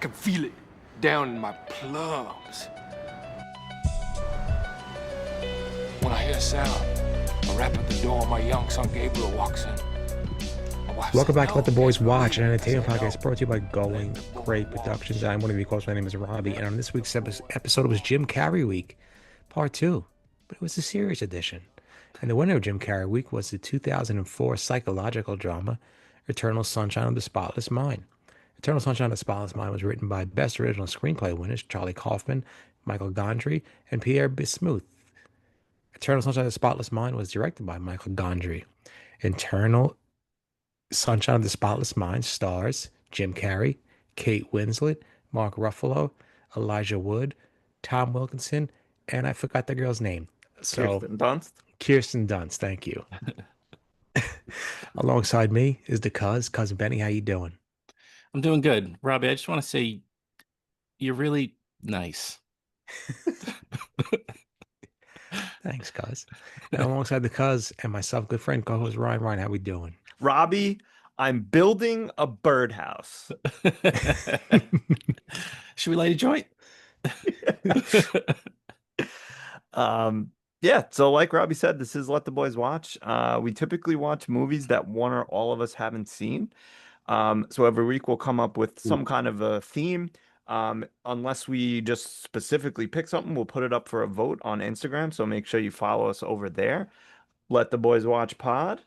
can feel it down in my plums. When I hear a sound, a rap at the door, my young son Gabriel walks in. Welcome back to Let the Boys Watch, an entertainment podcast brought to you by Going Great Productions. I'm one of your hosts. My name is Robbie, and on this week's episode was Jim Carrey Week, Part 2, but it was a serious edition. And the winner of Jim Carrey Week was the 2004 psychological drama, Eternal Sunshine of the Spotless Mind. Eternal Sunshine of the Spotless Mind was written by Best Original Screenplay winners Charlie Kaufman, Michel Gondry, and Pierre Bismuth. Eternal Sunshine of the Spotless Mind was directed by Michel Gondry. Eternal Sunshine of the Spotless Mind stars Jim Carrey, Kate Winslet, Mark Ruffalo, Elijah Wood, Tom Wilkinson, and I forgot the girl's name. Kirsten Dunst. Kirsten Dunst, thank you. Alongside me is the cousin Benny. How you doing? I'm doing good. Robbie, I just want to say you're really nice. Thanks, cuz. And alongside the cuz and myself, good friend, co-host Ryan. Ryan, how we doing? Robbie, I'm building a birdhouse. Should we light a joint? Yeah, so like Robbie said, this is Let the Boys Watch. We typically watch movies that one or all of us haven't seen. So every week we'll come up with some kind of a theme. Unless we just specifically pick something, we'll put it up for a vote on Instagram. So make sure you follow us over there. Let the Boys Watch Pod.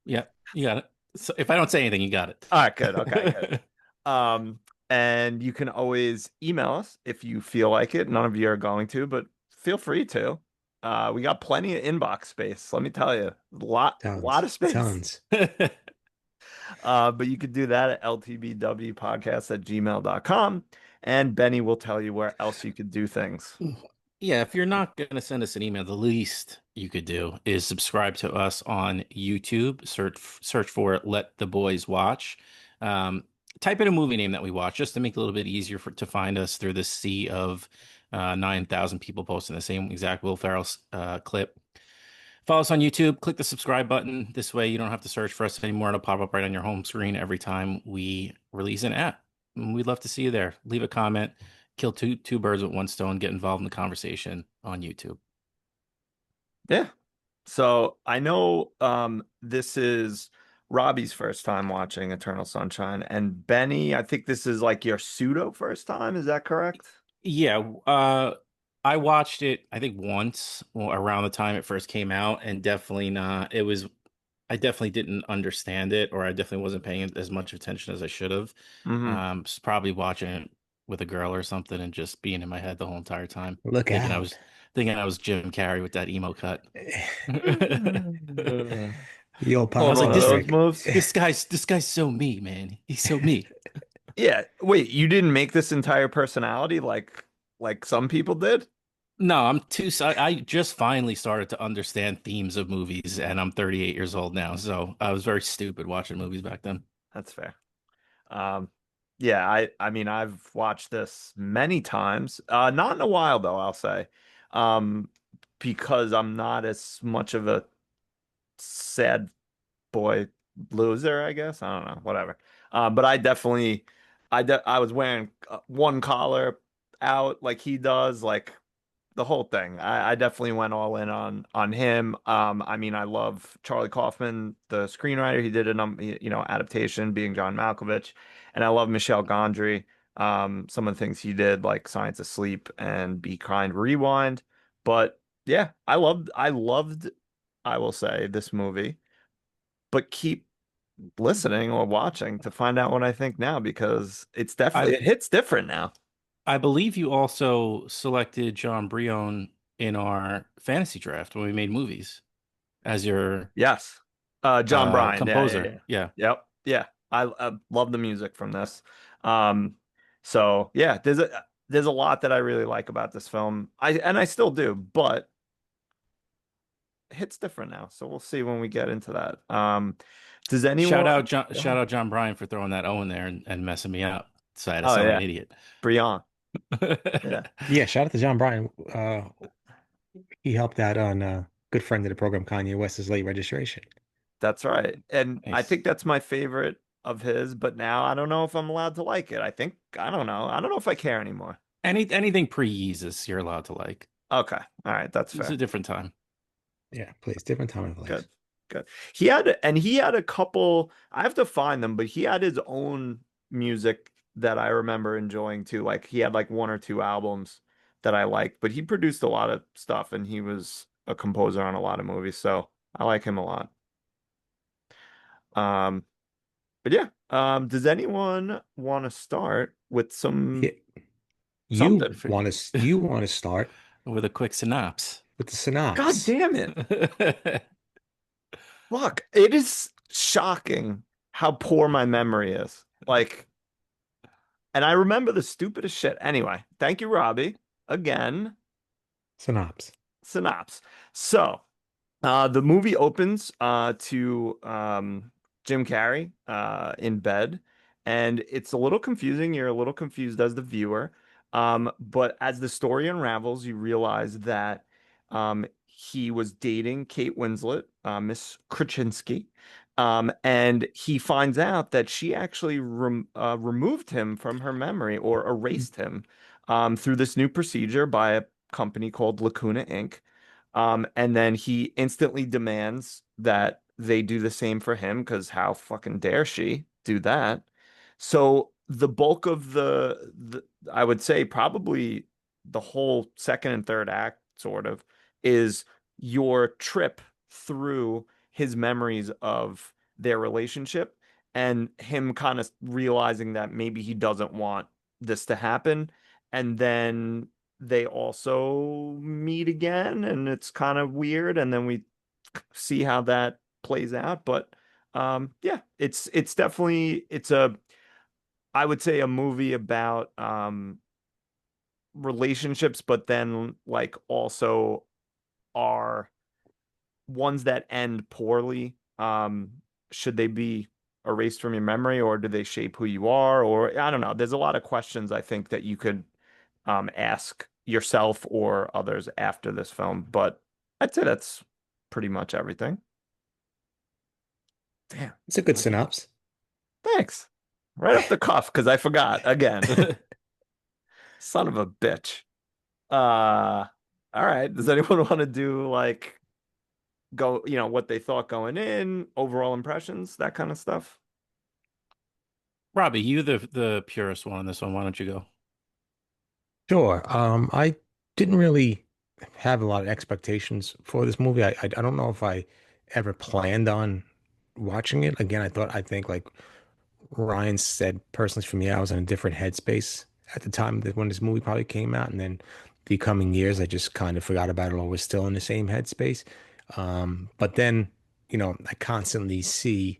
Yeah, you got it. So if I don't say anything, you got it. All right, good. Okay, good. And you can always email us if you feel like it. None of you are going to, but feel free to. We got plenty of inbox space. Let me tell you, a lot of space. Tons. But you could do that at ltbwpodcast@gmail.com. And Benny will tell you where else you could do things. Yeah, if you're not going to send us an email, the least you could do is subscribe to us on YouTube. Search for Let the Boys Watch. Type in a movie name that we watch just to make it a little bit easier to find us through the sea of 9,000 people posting the same exact Will Ferrell clip. Follow us on YouTube. Click the subscribe button. This way you don't have to search for us anymore. It'll pop up right on your home screen every time we release an app. And we'd love to see you there. Leave a comment. Kill two birds with one stone. Get involved in the conversation on YouTube. Yeah. So I know this is Robbie's first time watching Eternal Sunshine, and Benny, I think this is like your pseudo first time. Is that correct? Yeah. I watched it, I think once around the time it first came out, and definitely not. I definitely didn't understand it, or I definitely wasn't paying as much attention as I should have. Just probably watching it with a girl or something and just being in my head the whole entire time. Look out. Thinking I was Jim Carrey with that emo cut. The old I was like, Papa moves. this guy's so me, man. He's so me. Yeah. Wait, you didn't make this entire personality like some people did? No, I just finally started to understand themes of movies, and I'm 38 years old now, so I was very stupid watching movies back then. That's fair. Yeah, I mean, I've watched this many times. Not in a while though, I'll say. Because I'm not as much of a sad boy loser, I guess. I don't know, whatever. But I definitely I was wearing one collar out like he does, like the whole thing. I definitely went all in on him. I mean, I love Charlie Kaufman, the screenwriter. He did adaptation, being John Malkovich, and I love Michel Gondry. Some of the things he did, like Science of Sleep and Be Kind, Rewind. But yeah, I loved, I will say, this movie. But keep listening or watching to find out what I think now, because it hits different now. I believe you also selected John Brion in our fantasy draft when we made movies as your Yes. John Bryan, composer. Yeah. Yep. Yeah. I love the music from this. So yeah, there's a lot that I really like about this film. I still do, but it hits different now. So we'll see when we get into that. Does anyone shout out John Bryan for throwing that O in there and messing me up? So I had to sound like an idiot. Brion. Yeah, shout out to John Bryan. He helped out on a good friend of the program, Kanye West's Late Registration. That's right. And Nice. I think that's my favorite of his, but now I don't know if I'm allowed to like it. I don't know. I don't know if I care anymore. Anything pre-Yeezus you're allowed to like. Okay. All right, that's It's a fair. different time. Yeah, please, different time and place. Good. Good. He had a couple, I have to find them, but he had his own music that I remember enjoying too. Like he had like one or two albums that I liked, but he produced a lot of stuff and he was a composer on a lot of movies, so I like him a lot. Um, but yeah, does anyone want to start with Yeah, something? you want to start With a quick synopsis. with the God synopsis. damn it. Fuck, it is shocking how poor my memory is. Like, and I remember the stupidest shit. Anyway, thank you, Robbie. Again, Synopsis. synopsis. So, the movie opens to Jim Carrey in bed, and it's a little confusing. You're a little confused as the viewer. But as the story unravels, you realize that he was dating Kate Winslet, Miss Krasinski, and he finds out that she actually removed him from her memory or erased him through this new procedure by a company called Lacuna Inc. And then he instantly demands that they do the same for him because how fucking dare she do that? So the bulk of I would say probably the whole second and third act sort of is your trip through his memories of their relationship and him kind of realizing that maybe he doesn't want this to happen. And then they also meet again and it's kind of weird and then we see how that plays out, but yeah, it's definitely it's a I would say a movie about relationships, but then like also are ones that end poorly. Should they be erased from your memory or do they shape who you are? Or I don't know. There's a lot of questions I think that you could ask yourself or others after this film, but I'd say that's pretty much everything. Damn. It's a good synopsis. Thanks. Right off the cuff, because I forgot again. Son of a bitch. All right. Does anyone want to do like what they thought going in, overall impressions, that kind of stuff? Robbie, you the purest one on this one. Why don't you go? Sure. I didn't really have a lot of expectations for this movie. I don't know if I ever planned on watching it. Again, I think like Ryan said, personally for me, I was in a different headspace at the time that when this movie probably came out, and then the coming years, I just kind of forgot about it or was still in the same headspace. But then, I constantly see,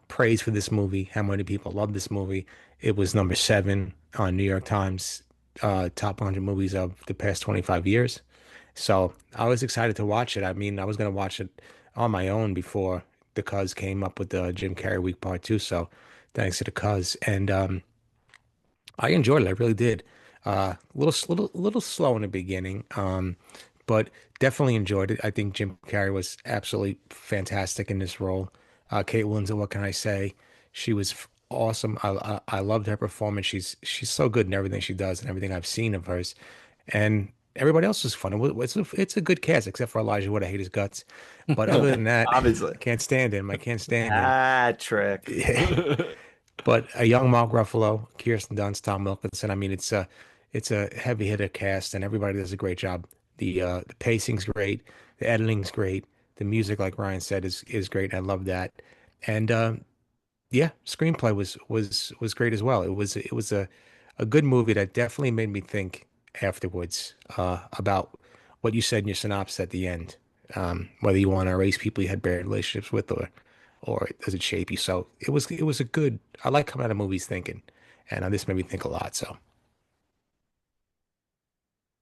praise for this movie, how many people love this movie. It was number seven on New York Times top 100 movies of the past 25 years. So I was excited to watch it. I mean, I was going to watch it on my own before the Cuz came up with the Jim Carrey Week Part Two. So thanks to the Cuz, and I enjoyed it. I really did. Little slow in the beginning, but definitely enjoyed it. I think Jim Carrey was absolutely fantastic in this role. Kate Winslet, what can I say? She was awesome. I loved her performance. She's so good in everything she does and everything I've seen of hers. And everybody else was fun. It's a good cast, except for Elijah Wood. I hate his guts. But other than that, Obviously. I can't stand him. I can't stand him. Ah, trick. But a young Mark Ruffalo, Kirsten Dunst, Tom Wilkinson. I mean, it's a heavy hitter cast, and everybody does a great job. The pacing's great, the editing's great, the music, like Ryan said, is great. I love that, and yeah, screenplay was great as well. It was a good movie that definitely made me think afterwards about what you said in your synopsis at the end. Whether you want to erase people you had bad relationships with, or does it shape you? So it was a good. I like coming out of movies thinking, and this made me think a lot. So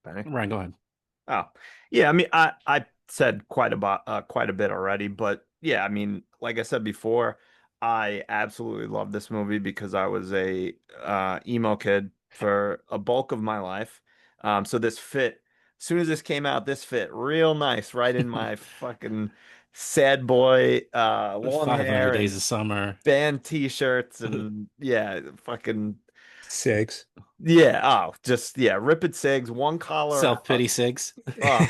Benny? Ryan, go ahead. Oh, yeah. I mean, I said quite a bit already, but yeah, I mean, like I said before, I absolutely love this movie because I was a emo kid for a bulk of my life. So this fit, as soon as this came out, this fit real nice right in my fucking sad boy, long 500 hair Days and of Summer. band t-shirts and yeah, fucking Six. yeah. Oh, just yeah, ripping cigs, one collar. Self-pity six. Oh.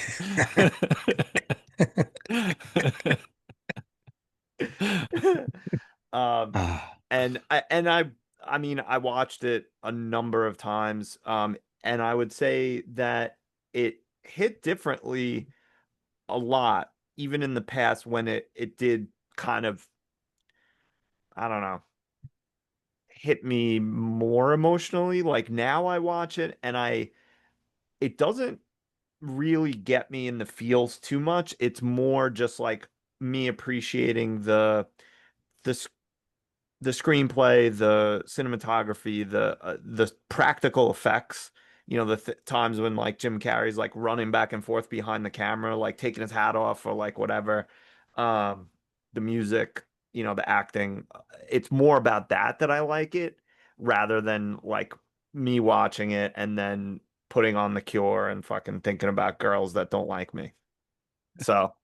Um, Ah, I mean, I watched it a number of times. And I would say that it hit differently a lot, even in the past when it did kind of, I don't know, hit me more emotionally. Like now I watch it and it doesn't really get me in the feels too much. It's more just like me appreciating the the screenplay, the cinematography, the practical effects. You know, the th times when like Jim Carrey's like running back and forth behind the camera, like taking his hat off or like whatever. Um, the music, you know, the acting. It's more about that I like it rather than like me watching it and then putting on The Cure and fucking thinking about girls that don't like me. So,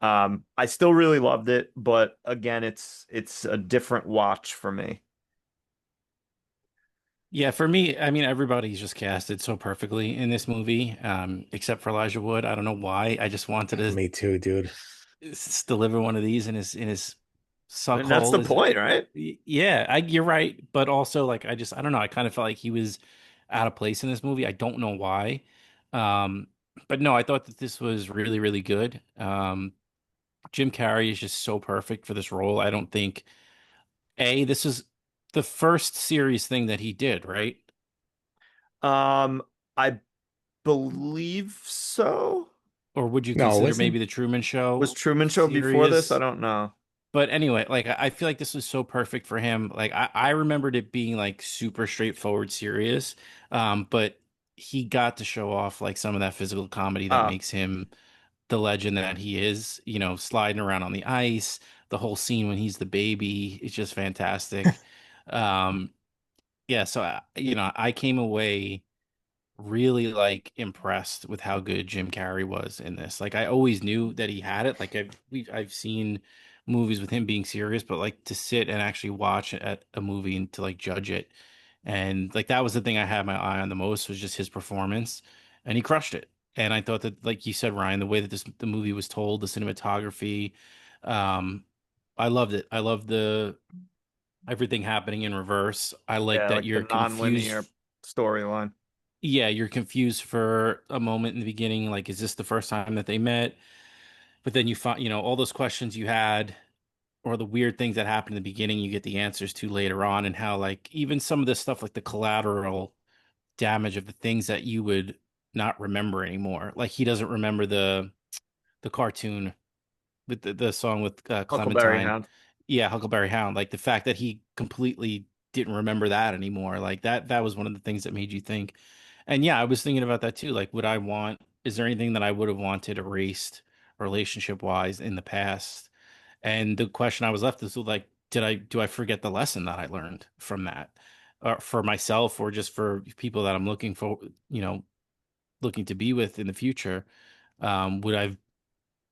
I still really loved it, but again, it's a different watch for me. Yeah, for me, I mean, everybody's just casted so perfectly in this movie, except for Elijah Wood. I don't know why. I just wanted to me too, dude. deliver one of these in his suck And that's hole. the point, right? Yeah, you're right. But also, like, I don't know. I kind of felt like he was out of place in this movie. I don't know why. Um, but no, I thought that this was really, really good. Jim Carrey is just so perfect for this role. I don't think this is the first serious thing that he did, right? I believe so. Or would you No, it consider wasn't. maybe the Truman Was Show Truman Show before this? I serious? don't know. But anyway, like I feel like this was so perfect for him. Like I remembered it being like super straightforward, serious. But he got to show off like some of that physical comedy that Uh, makes him the legend that he is, you know, sliding around on the ice, the whole scene when he's the baby is just fantastic. Um, yeah, so you know, I came away really like impressed with how good Jim Carrey was in this. Like I always knew that he had it. Like I've seen movies with him being serious, but like to sit and actually watch at a movie and to like judge it. And like that was the thing I had my eye on the most was just his performance and he crushed it. And I thought that like you said, Ryan, the way that the movie was told, the cinematography, um, I loved it. I loved the everything happening in reverse. I like yeah, that like the you're confused. non-linear storyline. Yeah, you're confused for a moment in the beginning. Like, is this the first time that they met? But then you find, you know, all those questions you had or the weird things that happened in the beginning, you get the answers to later on, and how, like, even some of this stuff, like the collateral damage of the things that you would not remember anymore. Like, he doesn't remember the cartoon with the song with Huckleberry Clementine. Hound. Yeah, Huckleberry Hound. Like, the fact that he completely didn't remember that anymore. Like, that was one of the things that made you think. And yeah, I was thinking about that too. Like, is there anything that I would have wanted erased relationship wise in the past? And the question I was left is like, do I forget the lesson that I learned from that? For myself or just for people that I'm looking for, you know, looking to be with in the future? Would I've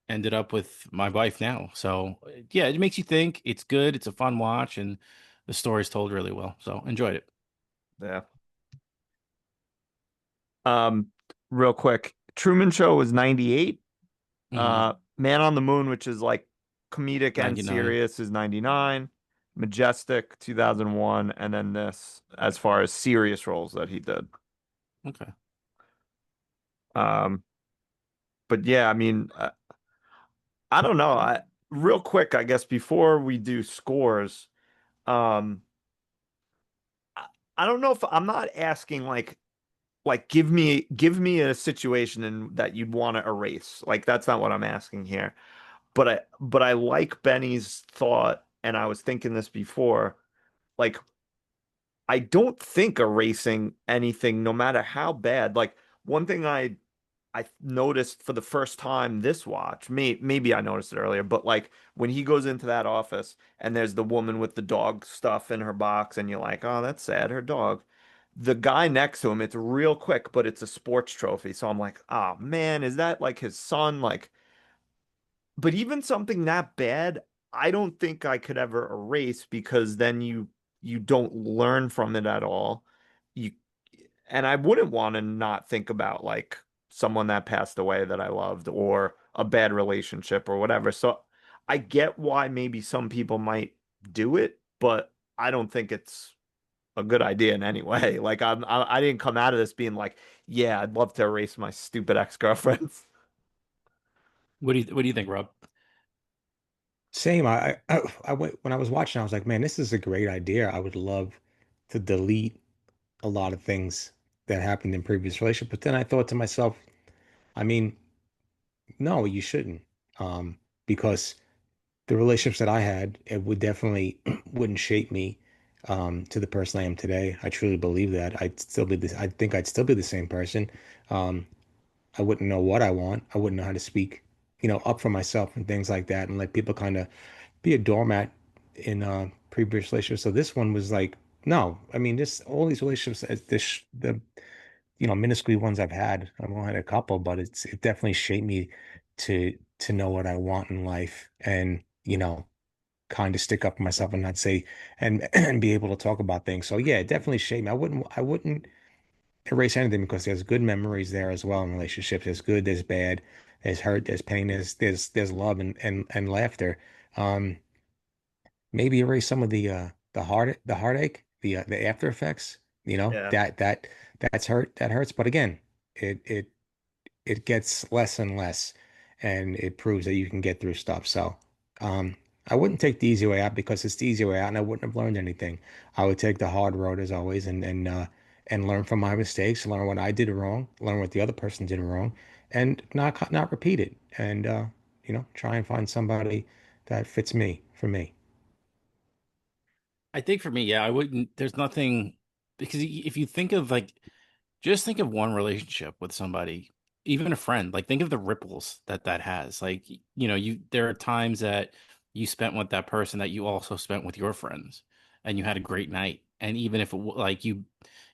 ended up with my wife now? So yeah, it makes you think. It's good. It's a fun watch, and the story's told really well. So enjoyed it. Yeah. Um, Real quick, Truman Show was 98. Mhm. Man on the Moon, which is like comedic and 99. serious, is 99. Majestic, 2001, and then this as far as serious roles that he did. Okay. Um, but yeah, I mean, I don't know. Real quick, I guess before we do scores, um, I, I don't know if I'm not asking like give me a situation that you'd want to erase. Like that's not what I'm asking here. But I like Benny's thought, and I was thinking this before. Like I don't think erasing anything, no matter how bad. Like one thing I noticed for the first time this watch, maybe I noticed it earlier, but like when he goes into that office and there's the woman with the dog stuff in her box, and you're like, oh, that's sad, her dog. The guy next to him, it's real quick, but it's a sports trophy. So I'm like, oh man, is that like his son? Like but even something that bad, I don't think I could ever erase because then you don't learn from it at all. You and I wouldn't want to not think about like someone that passed away that I loved or a bad relationship or whatever. So I get why maybe some people might do it, but I don't think it's a good idea in any way. Like I didn't come out of this being like, yeah, I'd love to erase my stupid ex-girlfriends. What do you think, Rob? Same. I went when I was watching, I was like, man, this is a great idea. I would love to delete a lot of things that happened in previous relationships. But then I thought to myself, I mean, no, you shouldn't. Because the relationships that I had, it would definitely wouldn't shape me to the person I am today. I truly believe that. I'd still be this, I think I'd still be the same person. Um, I wouldn't know what I want. I wouldn't know how to speak, up for myself and things like that, and let people kind of be a doormat in previous relationships. So this one was like, no, I mean, this all these relationships, the minuscule ones I've only had a couple, but it definitely shaped me to know what I want in life, and kind of stick up for myself and not say and and be able to talk about things. So yeah, it definitely shaped me. I wouldn't erase anything because there's good memories there as well in relationships. There's good, there's bad, there's hurt, there's pain, there's love and laughter. Um, Maybe erase some of the heartache, the after effects. Yeah. That's that hurts. But again, it gets less and less, and it proves that you can get through stuff. So, um, I wouldn't take the easy way out because it's the easy way out, and I wouldn't have learned anything. I would take the hard road as always, and learn from my mistakes, learn what I did wrong, learn what the other person did wrong, and not repeat it. And try and find somebody that fits me for me. I think for me, yeah, I wouldn't. There's nothing because if you think of like, just think of one relationship with somebody, even a friend. Like, think of the ripples that that has. Like, you there are times that you spent with that person that you also spent with your friends, and you had a great night. And even if like it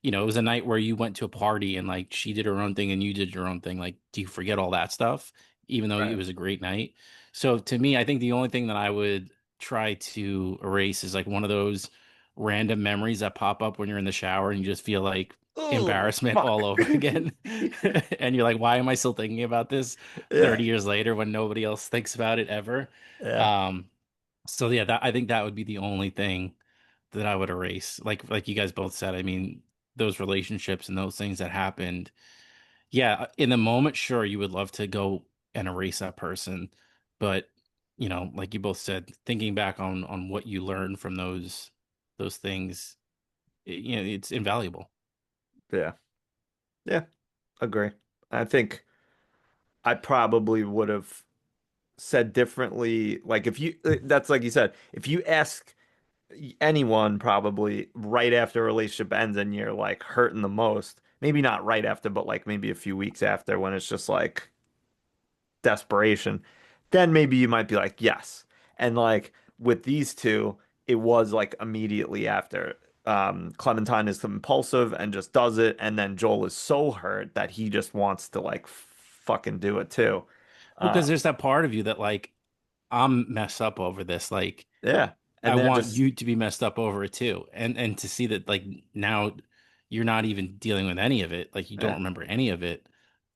was a night where you went to a party and like she did her own thing and you did your own thing. Like, do you forget all that stuff, even though it Right. was a great night? So to me, I think the only thing that I would try to erase is like one of those random memories that pop up when you're in the shower and you just feel like Oh, embarrassment all fuck. over again. And you're like, why am I still thinking about this Yeah. 30 years later when nobody else thinks about it ever? Yeah. Um, so yeah, I think that would be the only thing that I would erase. Like you guys both said, I mean, those relationships and those things that happened. Yeah, in the moment, sure, you would love to go and erase that person, but like you both said, thinking back on what you learned from those things, it's invaluable. Yeah. Yeah. Agree. I think I probably would have said differently. Like if you, that's like you said, if you ask anyone probably right after a relationship ends and you're like hurting the most, maybe not right after, but like maybe a few weeks after when it's just like desperation, then maybe you might be like, yes. And like with these two, it was like immediately after. Clementine is impulsive and just does it, and then Joel is so hurt that he just wants to like fucking do it too. Well, Uh, because there's that part of you that like I'm messed up over this. Like yeah, I and they're want just you to be messed up over it too. And to see that like now you're not even dealing with any of it, like you don't yeah, remember any of it,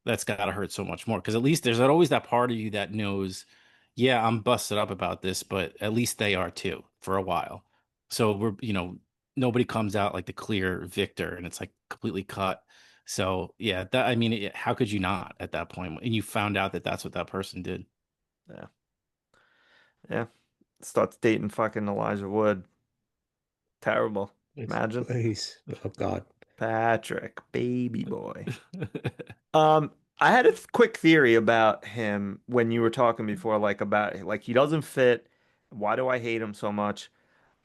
that's gotta hurt so much more. Because at least there's always that part of you that knows, yeah, I'm busted up about this, but at least they are too for a while. So nobody comes out like the clear victor and it's like completely cut. So yeah, that I mean, how could you not at that point? And you found out that that's what that person did. yeah, yeah. Starts dating fucking Elijah Wood. Terrible. Imagine. Please, oh God. Patrick, baby boy. I had a quick theory about him when you were talking before, like about like he doesn't fit. Why do I hate him so much?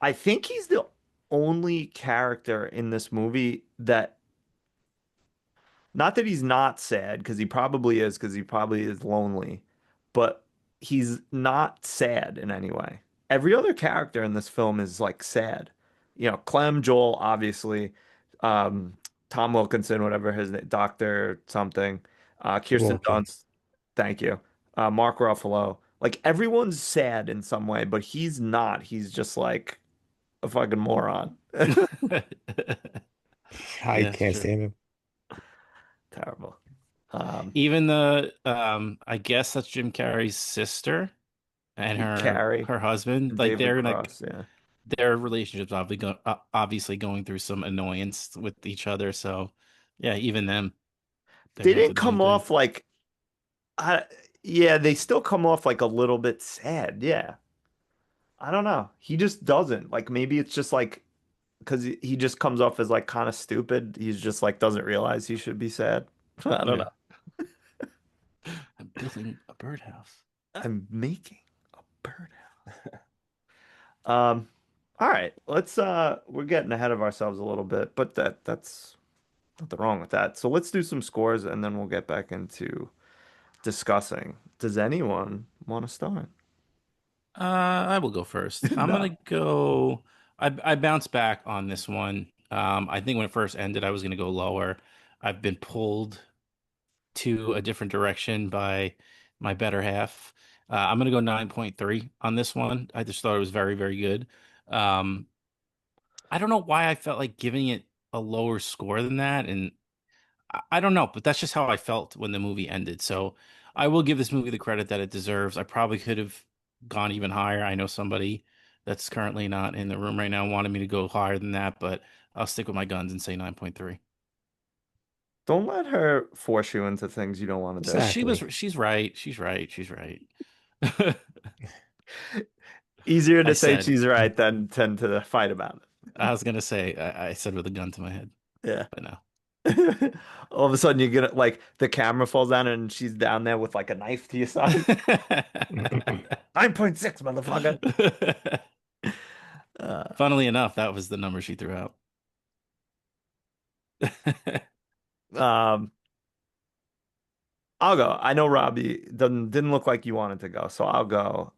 I think he's the only character in this movie that, not that he's not sad, because he probably is lonely, but he's not sad in any way. Every other character in this film is like sad. Clem, Joel, obviously, um, Tom Wilkinson, whatever his name, Doctor something, Kirsten Walkie. Dunst, thank you, Mark Ruffalo. Like everyone's sad in some way, but he's not. He's just like a fucking moron. I Yeah, it's can't true. stand him. Terrible. Even the I guess that's Jim Carrey's sister and Carrey her husband. and Like David they're like Cross, yeah. their relationship's obviously going through some annoyance with each other. So yeah, even them, they're They going through didn't the same come thing. off like I yeah, they still come off like a little bit sad. Yeah. I don't know. He just doesn't. Like maybe it's just like because he just comes off as like kind of stupid. He's just like doesn't realize he should be sad. I don't Yeah. know. I'm building a birdhouse. I'm making a birdhouse. Um, all right, we're getting ahead of ourselves a little bit, but that's nothing wrong with that. So let's do some scores and then we'll get back into discussing. Does anyone want to start? I will go first. I'm No. gonna go. I bounced back on this one. I think when it first ended, I was gonna go lower. I've been pulled to a different direction by my better half. I'm gonna go 9.3 on this one. I just thought it was very, very good. Um, I don't know why I felt like giving it a lower score than that, and I don't know, but that's just how I felt when the movie ended. So I will give this movie the credit that it deserves. I probably could have gone even higher. I know somebody that's currently not in the room right now wanted me to go higher than that, but I'll stick with my guns and say 9.3. Don't let her force you into things you don't want to do. Exactly. She's right. She's right. She's right. Easier I to say said, she's right than tend to fight about I was gonna say, I said with a gun to my head, it. but no. Yeah. All of a sudden you get like the camera falls down and she's down there with like a knife to your side. 9.6, motherfucker. Uh, Funnily enough, that was the number she threw out. um, I'll go. I know Robbie didn't look like you wanted to go, so I'll go.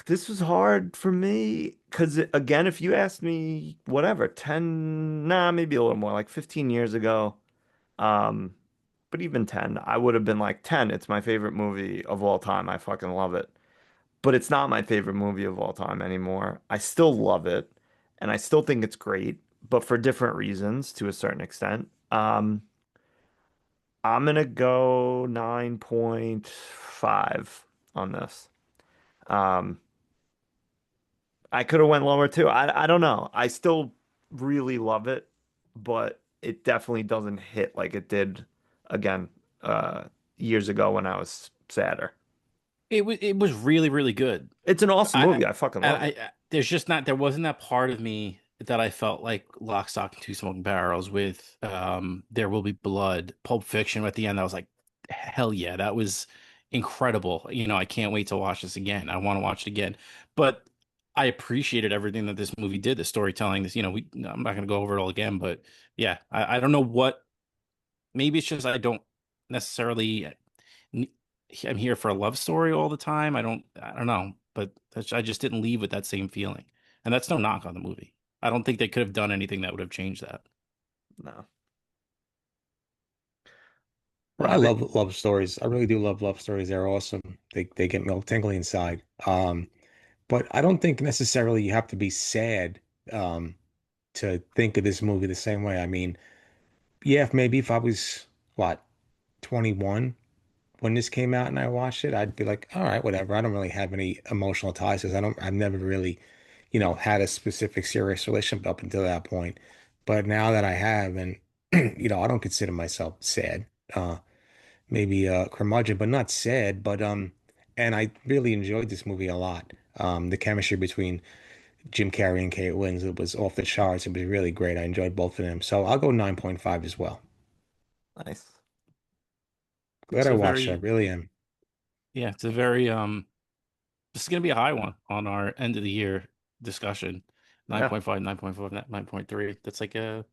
This was hard for me because again, if you asked me whatever, 10, nah, maybe a little more, like 15 years ago, um, but even 10, I would have been like 10. It's my favorite movie of all time. I fucking love it. But it's not my favorite movie of all time anymore. I still love it and I still think it's great, but for different reasons to a certain extent. I'm gonna go 9.5 on this. Um, I could have went lower too. I don't know. I still really love it, but it definitely doesn't hit like it did again uh years ago when I was sadder. It was really, really good. It's an awesome I movie. I fucking and love it. there's just not there wasn't that part of me that I felt like Lock, Stock, and Two Smoking Barrels with There Will Be Blood, Pulp Fiction at the end. I was like, hell yeah, that was incredible. I can't wait to watch this again. I want to watch it again. But I appreciated everything that this movie did, the storytelling, I'm not gonna go over it all again, but yeah, I don't know what maybe it's just I don't necessarily I'm here for a love story all the time. I don't know, but I just didn't leave with that same feeling. And that's no knock on the movie. I don't think they could have done anything that would have changed that. No. I Robbie. love love stories. I really do love love stories. They're awesome. They get me all tingly inside. But I don't think necessarily you have to be sad to think of this movie the same way. I mean, yeah, if maybe if I was what 21 when this came out and I watched it, I'd be like, all right, whatever. I don't really have any emotional ties because I've never really, had a specific serious relationship up until that point. But now that I have, and I don't consider myself sad. Maybe curmudgeon, but not sad. And I really enjoyed this movie a lot. The chemistry between Jim Carrey and Kate Winslet was off the charts. It was really great. I enjoyed both of them. So I'll go 9.5 as well. Nice. Glad It's I a watched it. I very really am. yeah, it's a very this is gonna be a high one on our end of the year discussion. Yeah. 9.5, 9.4, 9.3. That's like a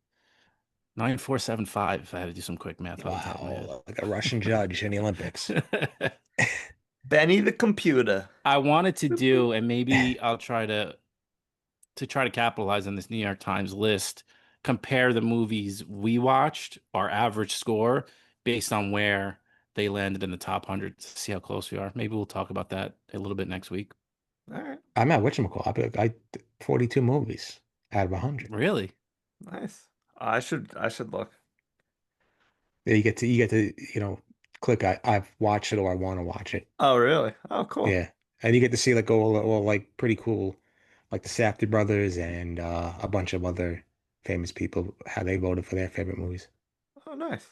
9.475 if I had to do some quick math on the top of my head. Wow, like a Russian judge in the Olympics. Benny the computer. I wanted to do, and maybe I'll try to capitalize on this New York Times list, compare the movies we watched, our average score based on where they landed in the top 100 to see how close we are. Maybe we'll talk about that a little bit next week. All right. I'm at whatchamacallit. I 42 movies out of 100. Really? Nice. I should look. Yeah, you get to click I've watched it or I want to watch it. Oh, really? Oh, cool. Yeah, and you get to see like all like pretty cool, like the Safdie brothers and a bunch of other famous people how they voted for their favorite movies. Oh, nice.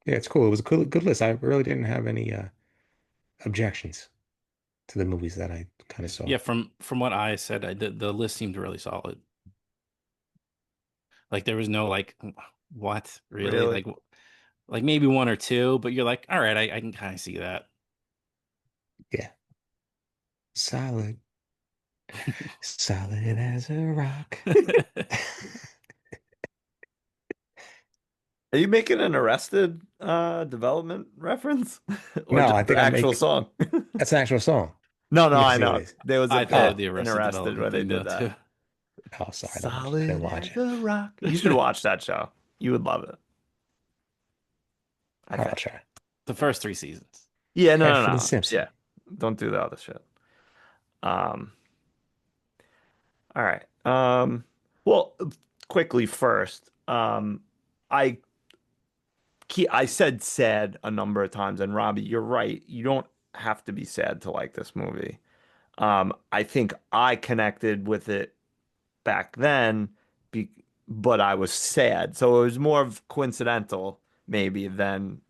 Yeah, it's cool. It was a good list. I really didn't have any objections to the movies that I kind of saw. Yeah, from what I said, the list seemed really solid. Like there was no like, what really? Really? Like maybe one or two, but you're like, all right, I can kind of see that. Yeah, solid, solid as a rock. Are you making an Arrested Development reference? Or No, just I the think I'm actual making song? that's an actual song. No, no, You have to I see what know. it is. There was a I thought of bit the in Arrested Arrested where Development they thing did though too. that. Oh, sorry, I didn't Solid watch as it. a rock. You should watch that show. You would love it, I All right, I'll think. try. The first three seasons. Yeah, no, no, Ashford and no. Simpson. Yeah. Don't do the other shit. Um, all right. Well, quickly first, I I said sad a number of times, and Robbie, you're right. You don't have to be sad to like this movie. I think I connected with it back then, be, but I was sad. So it was more of coincidental, maybe, than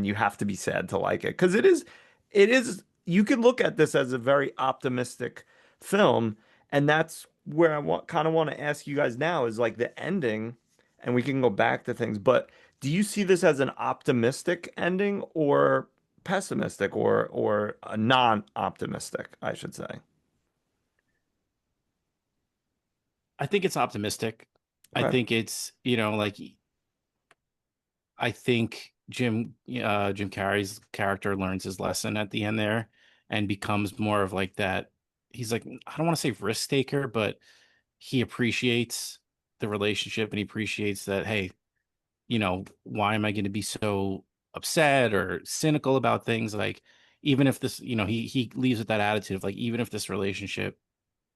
you have to be sad to like it. Because it is, you can look at this as a very optimistic film, and that's where I kind of want to ask you guys now is like the ending, and we can go back to things, but do you see this as an optimistic ending or pessimistic or a non-optimistic, I should say? I think it's optimistic. I Okay. think it's, like I think Jim Carrey's character learns his lesson at the end there and becomes more of like that. He's like, I don't want to say risk taker, but he appreciates the relationship and he appreciates that, hey, why am I going to be so upset or cynical about things? Like, even if this, he leaves with that attitude of like, even if this relationship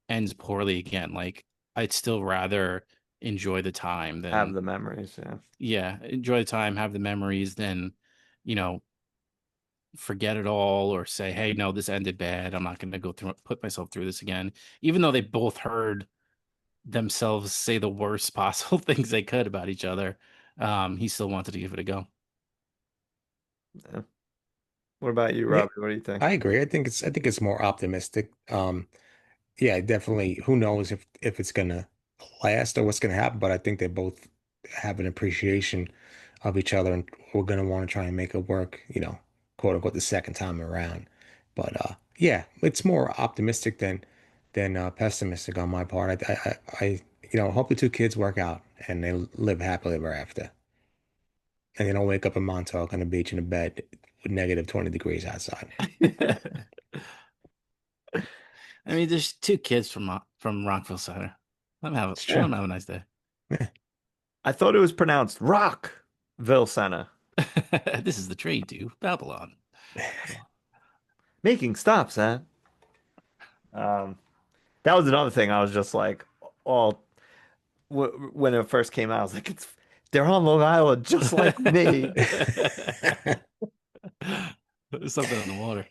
ends poorly again, like I'd still rather enjoy the time Have than, the memories, yeah. yeah, enjoy the time, have the memories than, you know, forget it all or say, hey, no, this ended bad. I'm not going to put myself through this again. Even though they both heard themselves say the worst possible things they could about each other, he still wanted to give it a go. Yeah. What about you, Yeah, Robbie? What do you think? I agree. I think it's more optimistic. Yeah, definitely. Who knows if it's gonna last or what's gonna happen, but I think they both have an appreciation of each other and we're gonna want to try and make it work, quote unquote, the second time around. But yeah, it's more optimistic than pessimistic on my part. I hope the two kids work out and they live happily ever after. And they don't wake up in Montauk on the beach in a bed with negative 20 degrees outside. I mean, there's two kids from Rockville Center. It's Let them true. have a nice day. Yeah. I thought it was pronounced Rockville Center. This is the train to Babylon. Making stops, huh? Um, that was another thing. I was just like, all when it first came out, I was like, they're on Long Island just like me. There's something in the water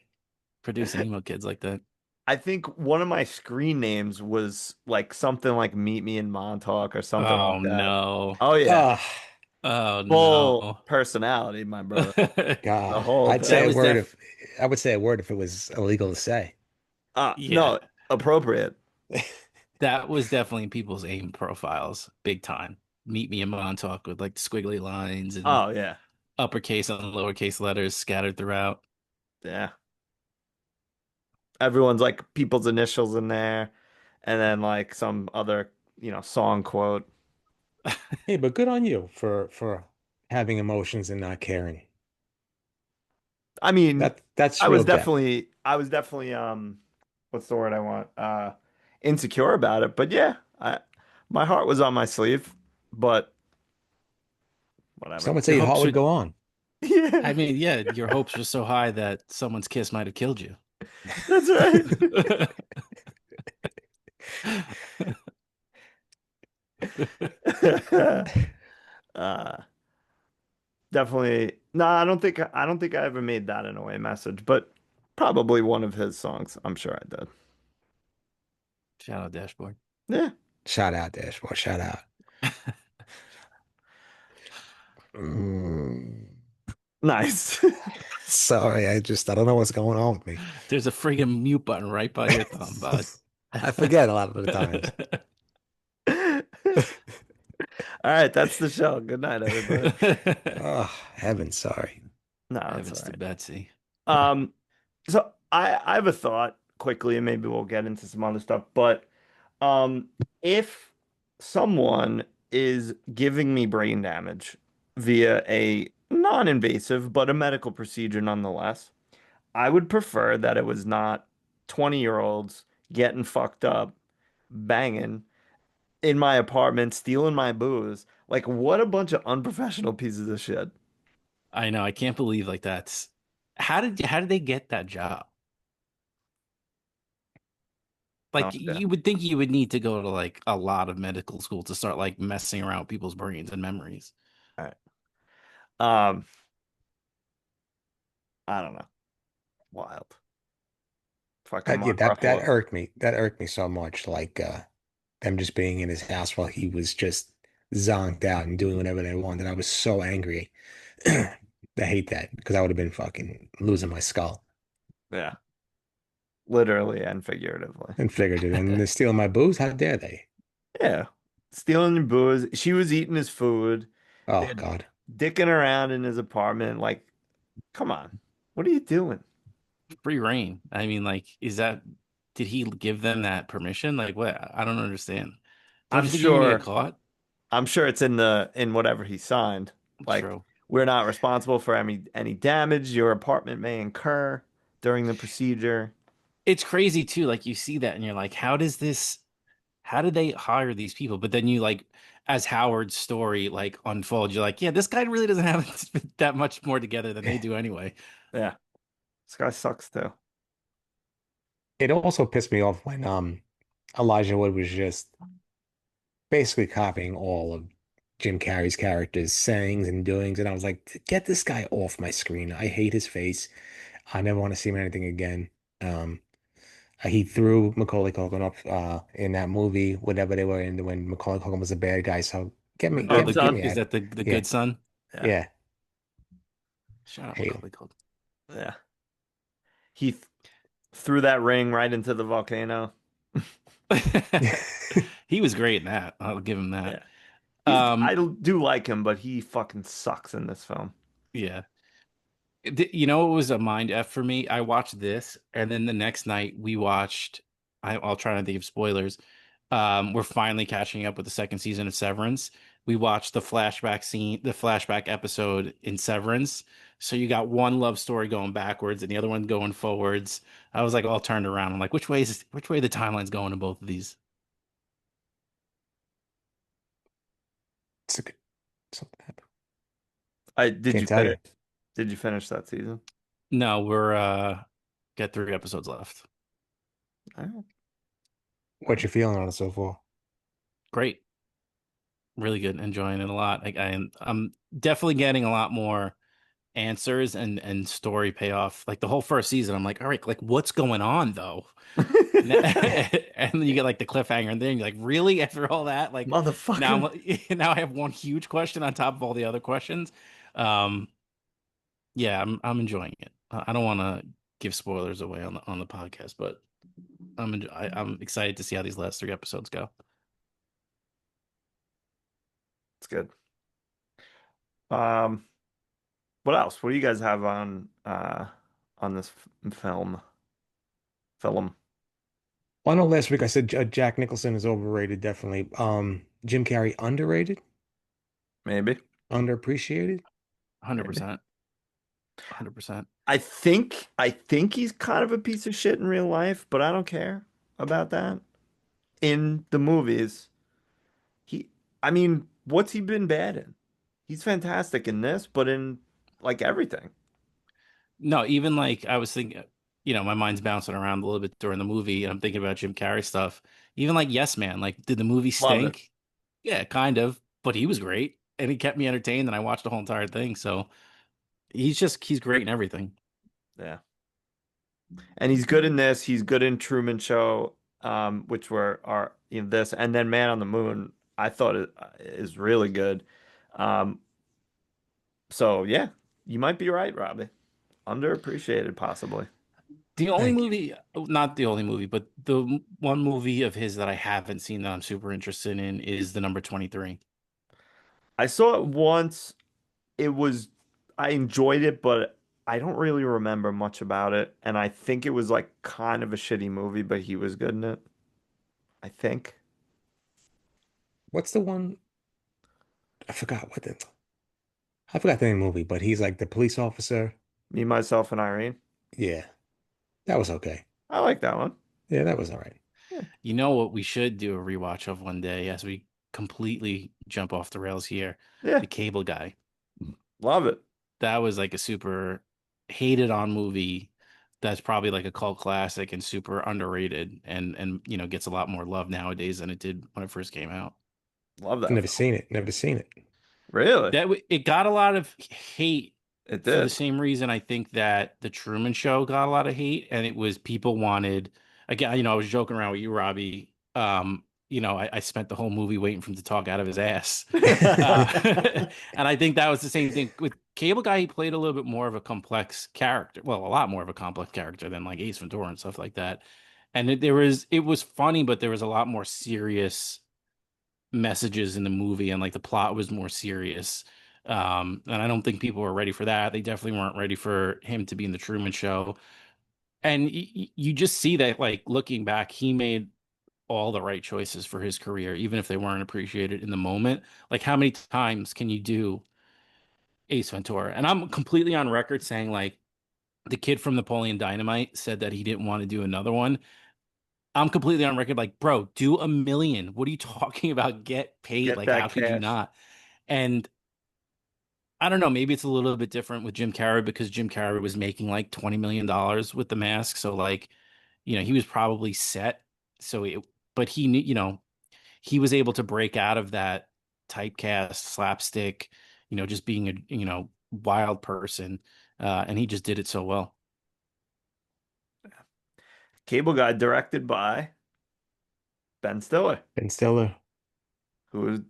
producing emo kids like that. I think one of my screen names was like something like Meet Me in Montauk or something Oh like that. no. Oh yeah, Oh, Oh full no. personality, my brother. The God. whole I'd say That thing. a was word def if I would say a word if it was illegal to say. Yeah, No, appropriate. that was definitely in people's AIM profiles, big time. Meet me in Montauk with like squiggly lines and Oh yeah, uppercase and lowercase letters scattered throughout. yeah. Everyone's like people's initials in there, and then like some other, song quote. Hey, but good on you for having emotions and not caring. I mean, That's I real was depth. definitely, what's the word I want? Insecure about it. But yeah, my heart was on my sleeve, but Some whatever. would say Your your heart hopes would were go on. Yeah, I mean, yeah, your hopes were so high that someone's kiss might have killed you. that's right. uh Definitely. No, I don't think I ever made that an away message, but probably one of his songs. I'm sure I did. Shout out Dashboard. Yeah. Shout out, Dashboard. Shout out. Mm, Nice. sorry, I don't know what's going on with me. There's a friggin' mute button right by your thumb, bud. I forget a lot of the times. All right, that's the show. Good night, everybody. Oh, heaven, sorry. No, it's Heavens all to right. Betsy. Um, so I have a thought quickly, and maybe we'll get into some other stuff. But if someone is giving me brain damage via a non-invasive but a medical procedure nonetheless, I would prefer that it was not 20-year-olds getting fucked up, banging in my apartment, stealing my booze. Like, what a bunch of unprofessional pieces of shit. I know. I can't believe like that's how did they get that job? Oh, Like yeah. you would think you would need to go to like a lot of medical school to start like messing around with people's brains and memories. All right. Um, I don't know. Wild. Fucking That yeah, Mark that Ruffalo. irked me. That irked me so much. Like them just being in his house while he was just zonked out and doing whatever they wanted. I was so angry. I hate that because I would have been fucking losing my skull Yeah. Literally and figuratively. and figured it. And they're stealing my booze. How dare they? Yeah. Stealing your booze. She was eating his food. Oh They're God. dicking around in his apartment. Like, come on. What are you doing? Free reign. I mean, like, is that did he give them that permission? Like, what? I don't understand. Don't I'm you think you're gonna get sure. caught? I'm sure it's in whatever he signed. Like, True. we're not responsible for any damage your apartment may incur during the procedure. It's crazy too. Like you see that and you're like, how did they hire these people? But then you like, as Howard's story like unfolds, you're like, yeah, this guy really doesn't have that much more together than they do anyway. Yeah. This guy sucks too. It also pissed me off when Elijah Wood was just basically copying all of Jim Carrey's characters' sayings and doings, and I was like, get this guy off my screen. I hate his face. I never want to see him in anything again. Um, he threw Macaulay Culkin up in that movie, whatever they were in when Macaulay Culkin was a bad guy. So The Oh, good get son. me is out. that the Yeah, good son? Yeah. yeah, Shout out hate him. Macaulay Culkin. Yeah. He threw that ring right into the volcano. He was great in that. I'll give him that. Yeah. I Um, do like him, but he fucking sucks in this film. yeah. You know, it was a mind F for me. I watched this, and then the next night we watched. I'll try not to give spoilers. We're finally catching up with the second season of Severance. We watched the flashback episode in Severance. So you got one love story going backwards and the other one going forwards. I was like all turned around. I'm like, which way the timeline's going in both of these? It's a good, something happened. I did Can't you tell finish? you. Did you finish that season? No, we're got 3 episodes left. All right. What you feeling on it so far? Great, really good, enjoying it a lot. I'm definitely getting a lot more answers and story payoff. Like the whole first season, I'm like, all right, like what's going on though? And then you get like the cliffhanger, and then you're like, really? After all that, like Motherfucker. now I have one huge question on top of all the other questions. Um, yeah, I'm enjoying it. I don't want to give spoilers away on the podcast, but I'm excited to see how these last 3 episodes go. It's good. Um, what else? What do you guys have on this film? Film, Well, I know last week I said Jack Nicholson is overrated, definitely. Jim Carrey underrated, maybe. underappreciated, 100%, 100%. I think he's kind of a piece of shit in real life, but I don't care about that. In the movies, he I mean, what's he been bad in? He's fantastic in this, but in like everything. No, even like I was thinking, my mind's bouncing around a little bit during the movie, and I'm thinking about Jim Carrey stuff. Even like Yes Man, like, did the movie Love it. stink? Yeah, kind of, but he was great, and he kept me entertained, and I watched the whole entire thing. So he's great in everything. Yeah. And he's good in this. He's good in Truman Show, which were are in this, and then Man on the Moon. I thought it is really good. Um, so yeah, you might be right, Robbie. Underappreciated, possibly. The only Thank you. movie, not the only movie, but the one movie of his that I haven't seen that I'm super interested in is the number 23. I saw it once. It was, I enjoyed it, but I don't really remember much about it. And I think it was like kind of a shitty movie, but he was good in it. I think. What's the one? I forgot the name of the movie, but he's like the police officer. Me, Myself, and Irene. Yeah, that was okay. I like that one. Yeah, that was all right. Yeah. You know what we should do a rewatch of one day as we completely jump off the rails here? Yeah. The Cable Guy. Love it. That was like a super hated on movie that's probably like a cult classic and super underrated and gets a lot more love nowadays than it did when it first came out. Love that Never film. seen it. Never seen it. Really? It got a lot of hate It for the did. same reason I think that the Truman Show got a lot of hate, and it was people wanted again. I was joking around with you, Robbie. I spent the whole movie waiting for him to talk out of his ass, and I think that was the same thing with Cable Guy. He played a little bit more of a complex character, well, a lot more of a complex character than like Ace Ventura and stuff like that. And it was funny, but there was a lot more serious messages in the movie, and like the plot was more serious. And I don't think people were ready for that. They definitely weren't ready for him to be in the Truman Show. And you just see that, like, looking back, he made all the right choices for his career, even if they weren't appreciated in the moment. Like, how many times can you do Ace Ventura? And I'm completely on record saying, like, the kid from Napoleon Dynamite said that he didn't want to do another one. I'm completely on record, like, bro, do a million. What are you talking about? Get paid. Get Like, how that could you cash. not? And I don't know, maybe it's a little bit different with Jim Carrey because Jim Carrey was making like $20 million with The Mask. So, like, he was probably set. So but he knew, he was able to break out of that typecast slapstick, just being a, wild person. And he just did it so well. Cable Guy, directed by Ben Stiller, Ben Stiller. who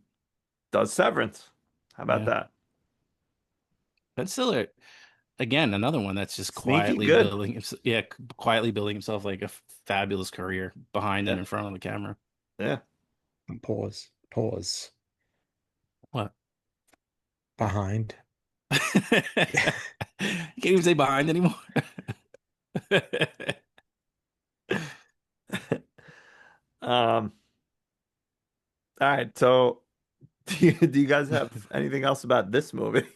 does Severance. How about Yeah. that? Ben Stiller, again, another one that's just Sneaky good. quietly building himself like a fabulous career behind and Yeah. in front of the camera. Yeah. Pause. Pause. What? Behind. You can't even say behind anymore. Um, all right. So do you guys have anything else about this movie?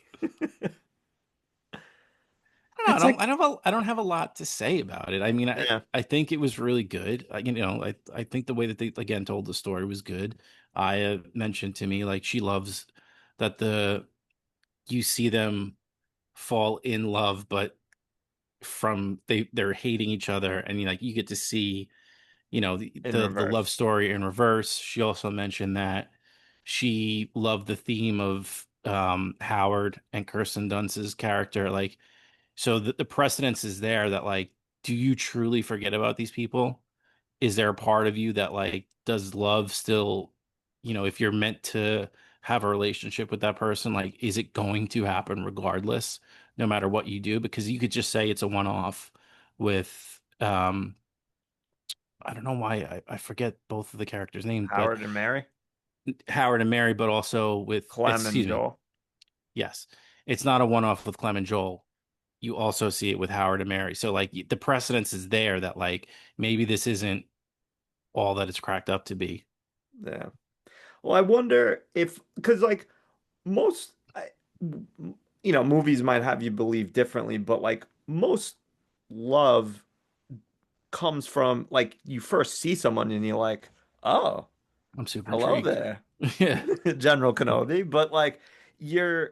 I It's don't, like I don't, have a, I don't have a lot to say about it. I mean, Yeah. I think it was really good. I think the way that they again told the story was good. I mentioned to me like she loves that you see them fall in love, but they're hating each other, and you get to see In the love reverse. story in reverse. She also mentioned that she loved the theme of Howard and Kirsten Dunst's character, like. So the precedence is there that, like, do you truly forget about these people? Is there a part of you that, like, does love still, if you're meant to have a relationship with that person, like, is it going to happen regardless, no matter what you do? Because you could just say it's a one-off with, I don't know why I forget both of the characters' names, but Howard and Mary, Howard and Mary, but also with, Clem and excuse me, Joel. yes, it's not a one-off with Clem and Joel. You also see it with Howard and Mary. So like the precedence is there that like maybe this isn't all that it's cracked up to be. Yeah. Well, I wonder if, because like most, movies might have you believe differently, but like most love comes from like you first see someone and you're like, oh, I'm super hello intrigued. there, Yeah. General Kenobi. But like you're,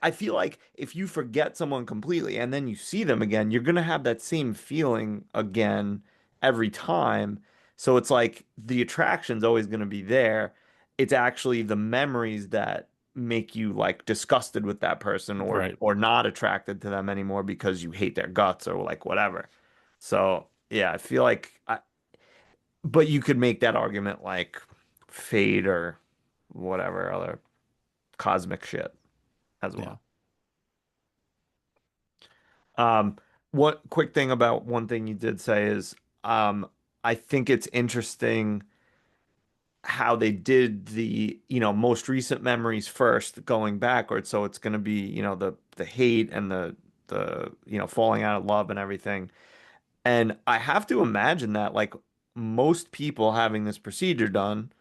I feel like if you forget someone completely and then you see them again, you're gonna have that same feeling again every time. So it's like the attraction's always gonna be there. It's actually the memories that make you like disgusted with that person Right. or not attracted to them anymore because you hate their guts or like whatever. So yeah, I feel like but you could make that argument like fate or whatever other cosmic shit as Yeah. well. Um, what quick thing about one thing you did say is, I think it's interesting how they did the, most recent memories first going backwards. So it's going to be, the hate and the falling out of love and everything. And I have to imagine that like most people having this procedure done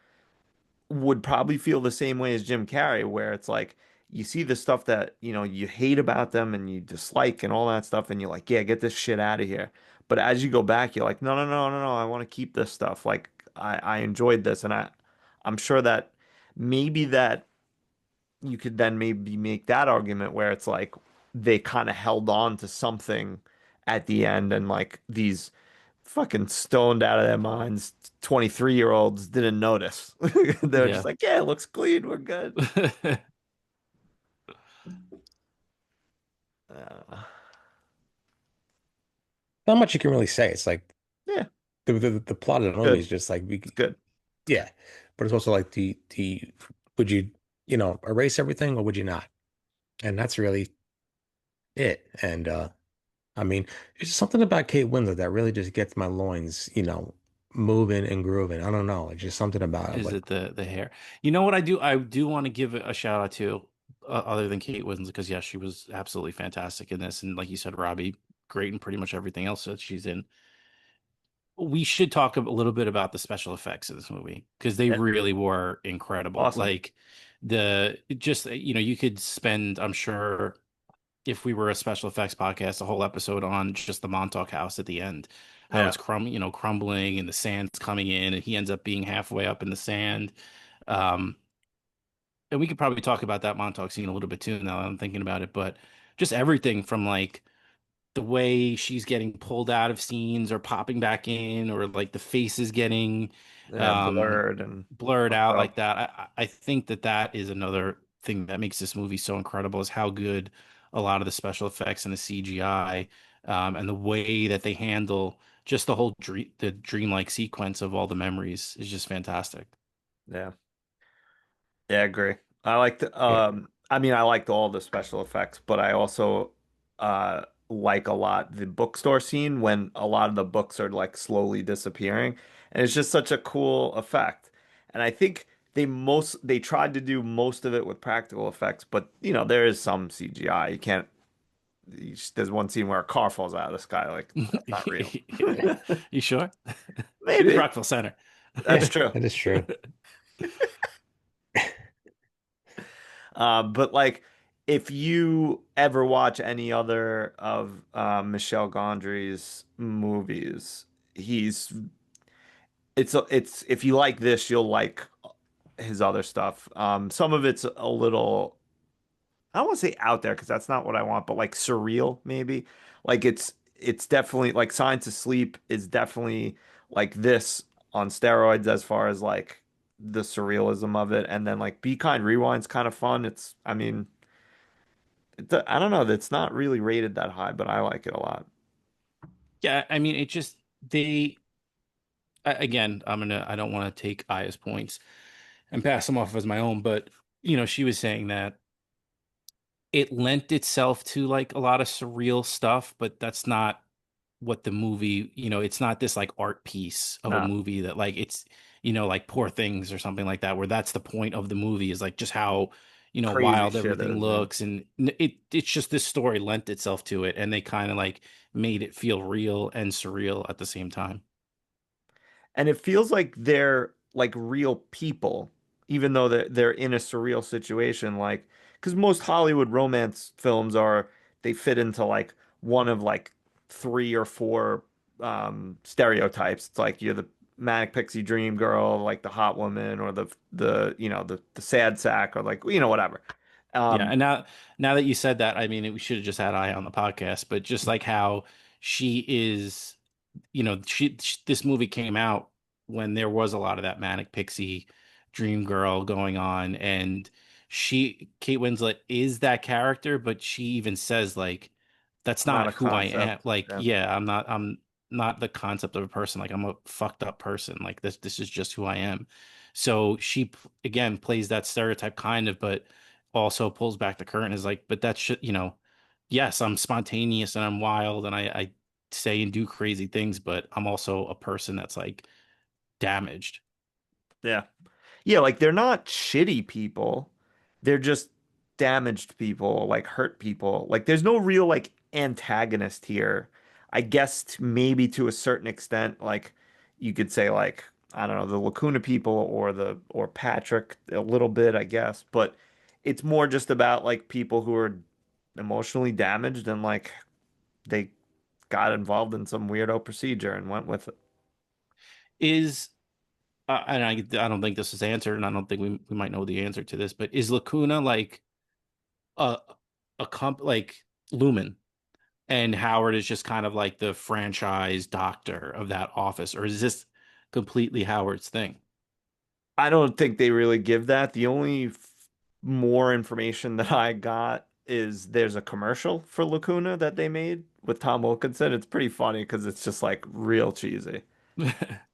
would probably feel the same way as Jim Carrey, where it's like you see the stuff that, you hate about them and you dislike and all that stuff, and you're like, yeah, get this shit out of here. But as you go back, you're like, no, no, no, no, no, I want to keep this stuff. Like I enjoyed this, and I'm sure that maybe that you could then maybe make that argument where it's like they kind of held on to something at the end, and like these fucking stoned out of their minds 23-year-olds didn't notice. They're just Yeah. like, yeah, it looks clean, we're good. Uh, Not much you can really say. It's like yeah, the plot of the movie good. is just like It's good. yeah, but it's also like the would you erase everything or would you not? And that's really it. And I mean, it's just something about Kate Winslet that really just gets my loins, moving and grooving. I don't know. It's just something about it. Is Like, it the hair? You know what I do? I do want to give a shout out to other than Kate Winslet because yeah, she was absolutely fantastic in this, and like you said, Robbie, great in pretty much everything else that she's in. We should talk a little bit about the special effects of this movie because they Yeah, really were incredible. awesome. Like just you could spend, I'm sure, if we were a special effects podcast, a whole episode on just the Montauk house at the end, how Yeah. it's crumbling and the sand's coming in, and he ends up being halfway up in the sand. Um, and we could probably talk about that Montauk scene a little bit too now that I'm thinking about it, but just everything from like the way she's getting pulled out of scenes or popping back in, or like the faces getting Yeah, um, blurred and blurred fucked out up. like that. I think that is another thing that makes this movie so incredible is how good a lot of the special effects and the CGI and the way that they handle just the whole the dreamlike sequence of all the memories is just fantastic. Yeah. Yeah, I agree. I liked yeah, I mean I liked all the special effects, but I also like a lot the bookstore scene when a lot of the books are like slowly disappearing. And it's just such a cool effect. And I think they tried to do most of it with practical effects, but there is some CGI. You can't there's one scene where a car falls out of the sky, like that's not real. You sure? It is Maybe. Rockville Center. That's true. that is true. But like, if you ever watch any other of Michel Gondry's movies, he's it's if you like this, you'll like his other stuff. Some of it's a little I don't want to say out there because that's not what I want, but like surreal maybe. Like it's definitely like Science of Sleep is definitely like this on steroids as far as like the surrealism of it, and then like Be Kind Rewind's kind of fun. It's I mean. I don't know. It's not really rated that high, but I like it a lot. Yeah, I mean, it just they again, I don't want to take Aya's points and pass them off as my own, but she was saying that it lent itself to like a lot of surreal stuff, but that's not what the movie, it's not this like art piece of a No, movie that like it's, like Poor Things or something like that, where that's the point of the movie is like just how, crazy wild shit everything is, yeah. looks. And it's just this story lent itself to it. And they kind of like made it feel real and surreal at the same time. And it feels like they're like real people, even though they're in a surreal situation. Like, because most Hollywood romance films are they fit into like one of like three or four stereotypes. It's like you're the manic pixie dream girl, like the hot woman, or the sad sack, or like whatever. Yeah, Um, and now that you said that, I mean, we should have just had Aya on the podcast, but just like how she is, this movie came out when there was a lot of that manic pixie dream girl going on, and Kate Winslet is that character, but she even says like, that's not not a who I am. concept. Like, Yeah. yeah, I'm not the concept of a person. Like, I'm a fucked up person. Like this is just who I am. So again plays that stereotype kind of, but also pulls back the curtain is like, but that should, yes, I'm spontaneous and I'm wild and I say and do crazy things, but I'm also a person that's like damaged. Yeah. Yeah, like they're not shitty people. They're just damaged people, like hurt people. Like there's no real like antagonist here. I guess maybe to a certain extent, like you could say like I don't know, the Lacuna people or Patrick a little bit, I guess, but it's more just about like people who are emotionally damaged and like they got involved in some weirdo procedure and went with it. Is and I don't think this is answered, and I don't think we might know the answer to this, but is Lacuna like a like Lumen, and Howard is just kind of like the franchise doctor of that office, or is this completely Howard's thing? I don't think they really give that. The only more information that I got is there's a commercial for Lacuna that they made with Tom Wilkinson. It's pretty funny because it's just like real cheesy.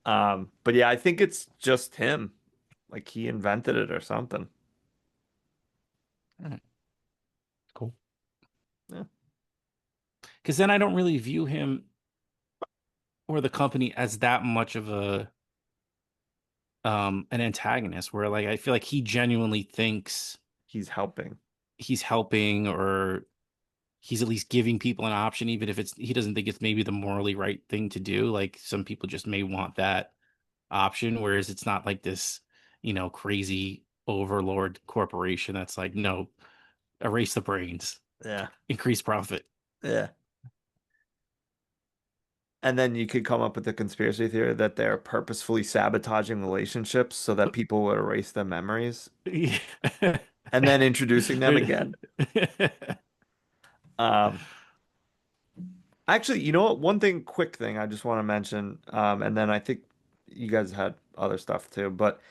But yeah, I think it's just him. Like he invented it or something. All right, cool. Yeah. Because then I don't really view him or the company as that much of a an antagonist where like I feel like he genuinely thinks He's helping. he's helping, or he's at least giving people an option, even if he doesn't think it's maybe the morally right thing to do. Like some people just may want that option, whereas it's not like this, crazy overlord corporation that's like, no, erase the brains, Yeah. increase profit. Yeah. And then you could come up with the conspiracy theory that they're purposefully sabotaging relationships so that people would erase their memories Yeah. and then introducing them again. Um, Actually, you know what? One thing, quick thing I just want to mention, and then I think you guys had other stuff too, but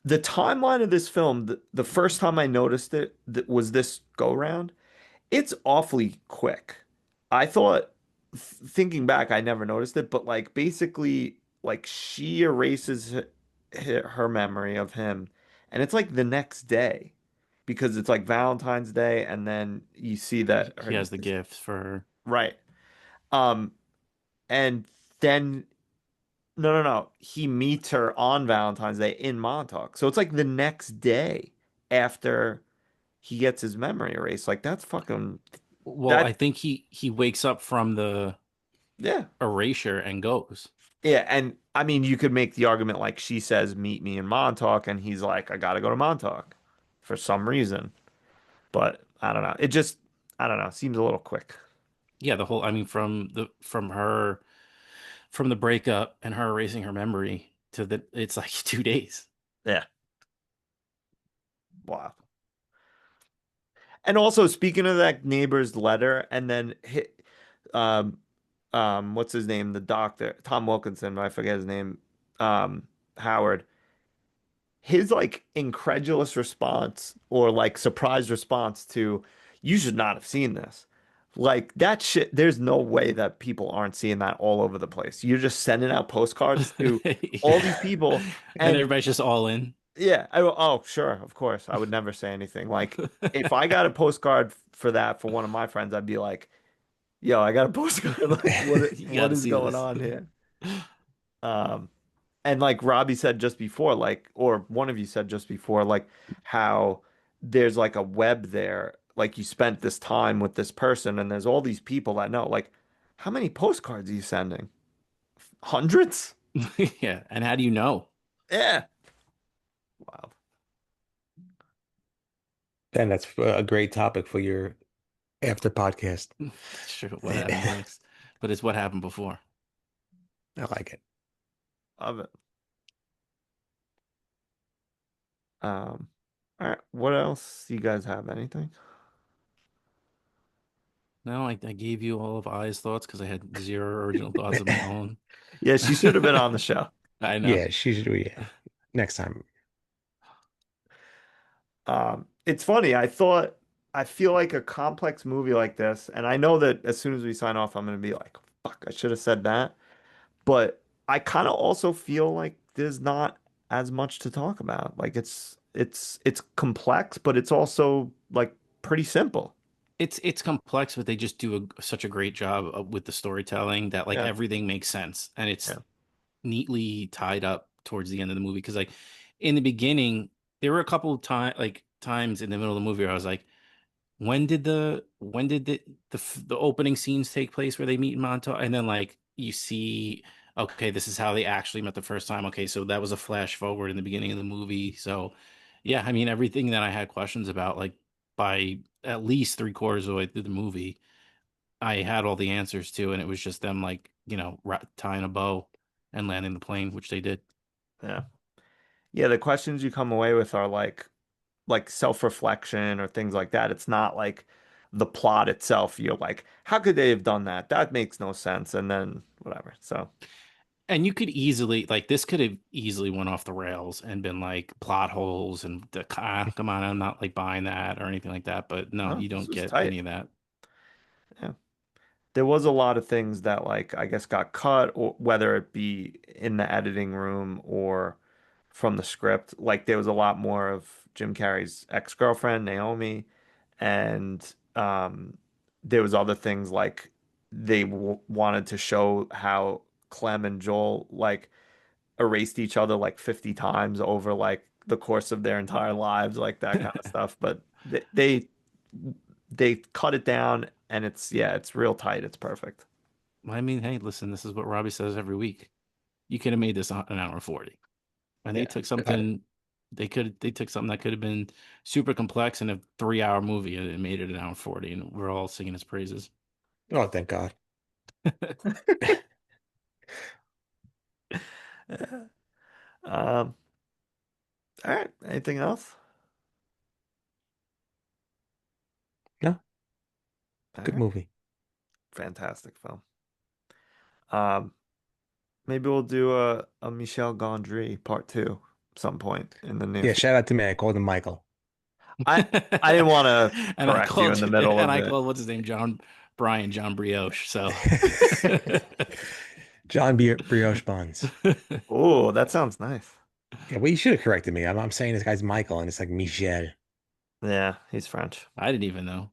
the timeline of this film, the first time I noticed it that was this go round, it's awfully quick. I thought, thinking back, I never noticed it, but like basically, like she erases her memory of him, and it's like the next day because it's like Valentine's Day, and then you see that He her, has the gift for right. Um, and then no. He meets her on Valentine's Day in Montauk. So it's like the next day after he gets his memory erased. Like that's fucking well, I that think he wakes up from the yeah. erasure and goes. Yeah, and I mean you could make the argument like she says meet me in Montauk and he's like I gotta go to Montauk for some reason. But I don't know. It just I don't know, seems a little quick. Yeah, the whole, I mean, from the breakup and her erasing her memory to it's like 2 days. Yeah. Wow. And also speaking of that neighbor's letter and then hit um what's his name? The doctor, Tom Wilkinson, I forget his name. Howard. His like incredulous response or like surprised response to, you should not have seen this. Like that shit, there's no way that people aren't seeing that all over the place. You're just sending out postcards to all these Yeah. people. And And everybody's just all in. yeah, oh, sure, of course. I would never say anything. Like if I got a postcard for that for one of my friends, I'd be like, yo, I got a postcard. Like, You what gotta is see going this. on here? Um, and like Robbie said just before, like, or one of you said just before, like how there's like a web there. Like you spent this time with this person, and there's all these people that know. Like, how many postcards are you sending? Hundreds? Yeah. And how do you know? Yeah. Wow. And that's a great topic for your after podcast. Sure, what happens next? But it's what happened before. I like it. Love it. All All right. What else? You guys have anything? No, I gave you all of I's thoughts because I had zero original thoughts of my own. Yeah, she should have been on the show. I know. Yeah, she should. Yeah, next time. It's funny. I feel like a complex movie like this, and I know that as soon as we sign off, I'm gonna be like, fuck, I should have said that. But I kind of also feel like there's not as much to talk about. Like it's complex, but it's also like pretty simple. It's complex, but they just do such a great job with the storytelling that like Yeah. everything makes sense and it's Yeah. neatly tied up towards the end of the movie. Because like in the beginning, there were a couple of times in the middle of the movie where I was like, when did the opening scenes take place where they meet in Montauk? And then like you see, okay, this is how they actually met the first time. Okay, so that was a flash forward in the beginning of the movie. So yeah, I mean everything that I had questions about, like by at least three-quarters of the way through the movie, I had all the answers to, and it was just them like, tying a bow and landing the plane, which they did. Yeah. Yeah, the questions you come away with are like self-reflection or things like that. It's not like the plot itself. You're like, how could they have done that? That makes no sense. And then whatever. So And you could easily like this could have easily went off the rails and been like plot holes and come on, I'm not like buying that or anything like that. But no, no, you this don't was get tight. any of that. Yeah. There was a lot of things that like I guess got cut, or whether it be in the editing room or from the script. Like there was a lot more of Jim Carrey's ex-girlfriend, Naomi, and there was other things like they w wanted to show how Clem and Joel like erased each other like 50 times over like the course of their entire lives, like that kind of stuff. But they cut it down and it's real tight. It's perfect. I mean, hey, listen, this is what Robbie says every week. You could have made this an hour and 40. And they Yeah. took something they took something that could have been super complex in a 3-hour movie and made it an hour and 40, and we're all singing his praises. Oh, thank God. All right. Anything else? No, All good right. movie. Fantastic film. Maybe we'll do a Michel Gondry part 2 some point in the near Yeah, future. shout out to me. I called him Michael. I didn't want to And I correct you in the middle and of I it. called what's his name, John Brioche. So John Brioche Buns. Oh, that sounds nice. Yeah, well, you should have corrected me. I'm saying this guy's Michael, and it's like Michel. Yeah, he's French. I didn't even know.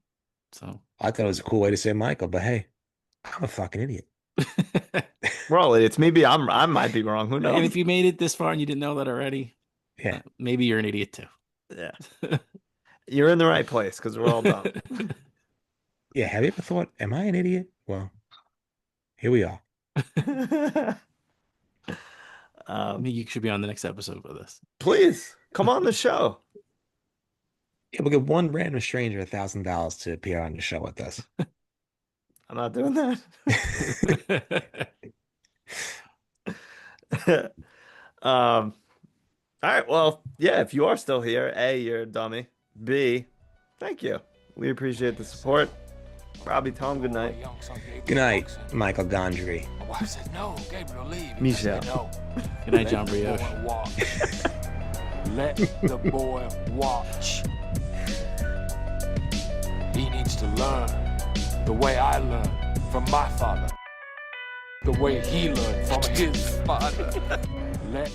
So I thought it was a cool way to say Michael, but hey, I'm a fucking idiot. Well, it's maybe I might be wrong. Who and knows? if you made it this far and you didn't know that already, Yeah. maybe you're an idiot too. Yeah. You're in the right place because we're all dumb. Yeah, have you ever thought, am I an idiot? Well, here we are. Maybe you should be on the next episode with us. Please come on the show. Yeah, we'll give one random stranger $1,000 to appear on the show with us. I'm not doing that. All right. Well, yeah, if you are still here, A, you're a dummy. B, thank you. We appreciate the support. Robbie, tell him good night. Good night, Michael Gondry. My wife said, no, Gabriel, leave. Michel. I said, no. Good night, John Let the Brioche. boy watch. Let the boy watch. He needs to learn the way I learned from my father, the way he learned from his father. Let